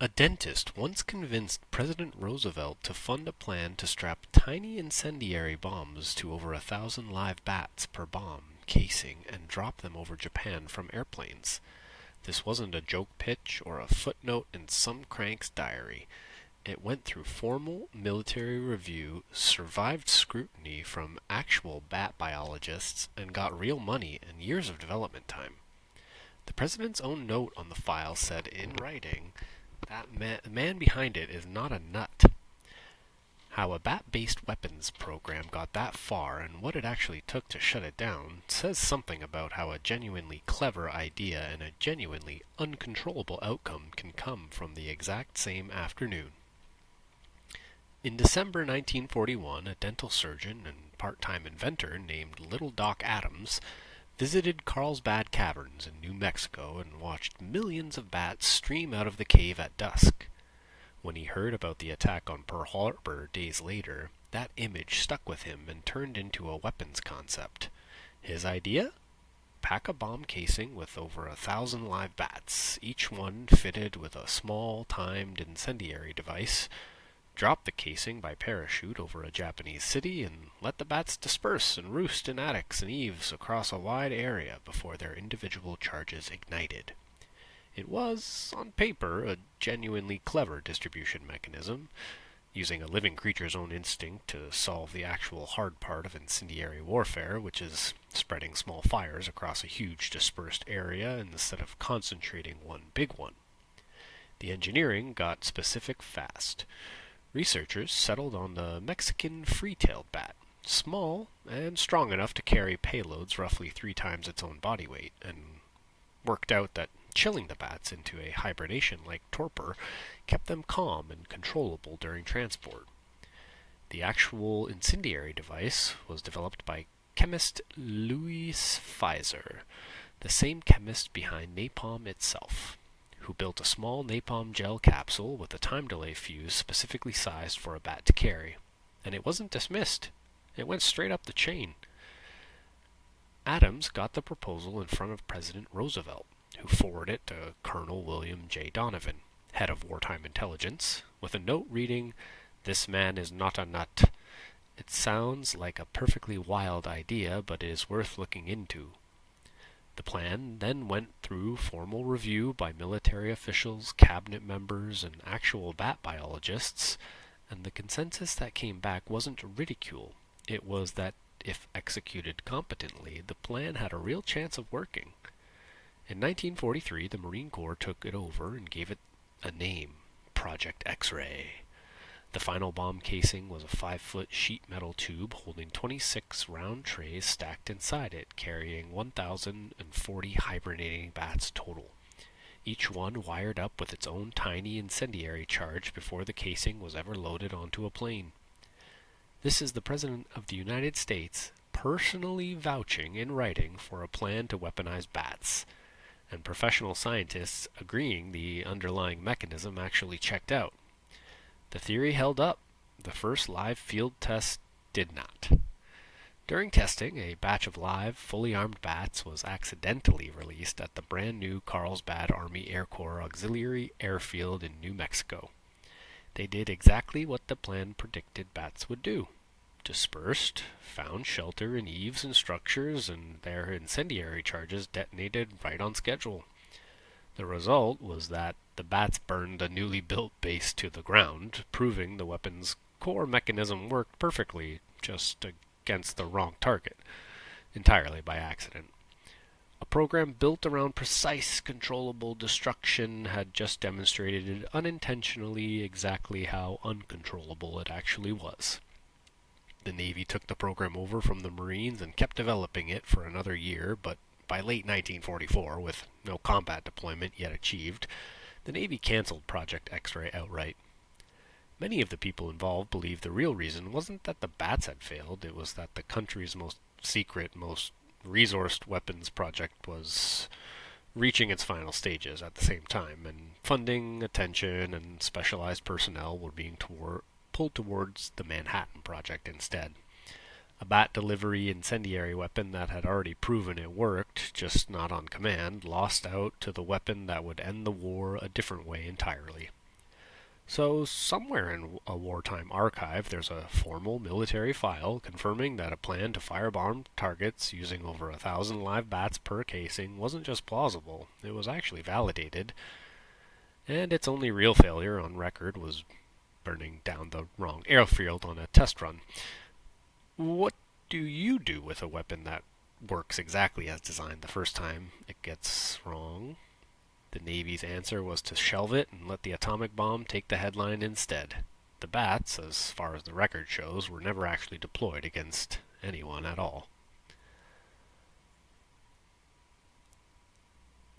A dentist once convinced President Roosevelt to fund a plan to strap tiny incendiary bombs to over 1,000 live bats per bomb casing and drop them over Japan from airplanes. This wasn't a joke pitch or a footnote in some crank's diary. It went through formal military review, survived scrutiny from actual bat biologists, and got real money and years of development time. The president's own note on the file said in writing that the man behind it is not a nut. How a bat-based weapons program got that far and what it actually took to shut it down says something about how a genuinely clever idea and a genuinely uncontrollable outcome can come from the exact same afternoon. In December 1941, a dental surgeon and part-time inventor named Little Doc Adams visited Carlsbad Caverns in New Mexico and watched millions of bats stream out of the cave at dusk. When he heard about the attack on Pearl Harbor days later, that image stuck with him and turned into a weapons concept. His idea? Pack a bomb casing with over 1,000 live bats, each one fitted with a small, timed incendiary device. Drop the casing by parachute over a Japanese city and let the bats disperse and roost in attics and eaves across a wide area before their individual charges ignited. It was, on paper, a genuinely clever distribution mechanism, using a living creature's own instinct to solve the actual hard part of incendiary warfare, which is spreading small fires across a huge dispersed area instead of concentrating one big one. The engineering got specific fast. Researchers settled on the Mexican free-tailed bat, small and strong enough to carry payloads roughly 3 times its own body weight, and worked out that chilling the bats into a hibernation-like torpor kept them calm and controllable during transport. The actual incendiary device was developed by chemist Louis Pfizer, the same chemist behind napalm itself, who built a small napalm gel capsule with a time delay fuse specifically sized for a bat to carry. And it wasn't dismissed. It went straight up the chain. Adams got the proposal in front of President Roosevelt, who forwarded it to Colonel William J. Donovan, head of wartime intelligence, with a note reading, "This man is not a nut. It sounds like a perfectly wild idea, but it is worth looking into." The plan then went through formal review by military officials, cabinet members, and actual bat biologists, and the consensus that came back wasn't ridicule. It was that, if executed competently, the plan had a real chance of working. In 1943, the Marine Corps took it over and gave it a name, projectxray. The final bomb casing was a 5-foot sheet metal tube holding 26 round trays stacked inside it, carrying 1,040 hibernating bats total, each one wired up with its own tiny incendiary charge before the casing was ever loaded onto a plane. This is the President of the United States personally vouching in writing for a plan to weaponize bats, and professional scientists agreeing the underlying mechanism actually checked out. The theory held up. The first live field test did not. During testing, a batch of live, fully armed bats was accidentally released at the brand new Carlsbad Army Air Corps Auxiliary Airfield in New Mexico. They did exactly what the plan predicted bats would do. Dispersed, found shelter in eaves and structures, and their incendiary charges detonated right on schedule. The result was that the bats burned the newly built base to the ground, proving the weapon's core mechanism worked perfectly, just against the wrong target, entirely by accident. A program built around precise, controllable destruction had just demonstrated unintentionally exactly how uncontrollable it actually was. The Navy took the program over from the Marines and kept developing it for another year, but by late 1944, with no combat deployment yet achieved, the Navy canceled projectxray outright. Many of the people involved believed the real reason wasn't that the bats had failed, it was that the country's most secret, most resourced weapons project was reaching its final stages at the same time, and funding, attention, and specialized personnel were being pulled towards the Manhattan Project instead. A bat delivery incendiary weapon that had already proven it worked, just not on command, lost out to the weapon that would end the war a different way entirely. So, somewhere in a wartime archive, there's a formal military file confirming that a plan to firebomb targets using over 1,000 live bats per casing wasn't just plausible, it was actually validated, and its only real failure on record was burning down the wrong airfield on a test run. What do you do with a weapon that works exactly as designed the first time it gets wrong? The Navy's answer was to shelve it and let the atomic bomb take the headline instead. The bats, as far as the record shows, were never actually deployed against anyone at all.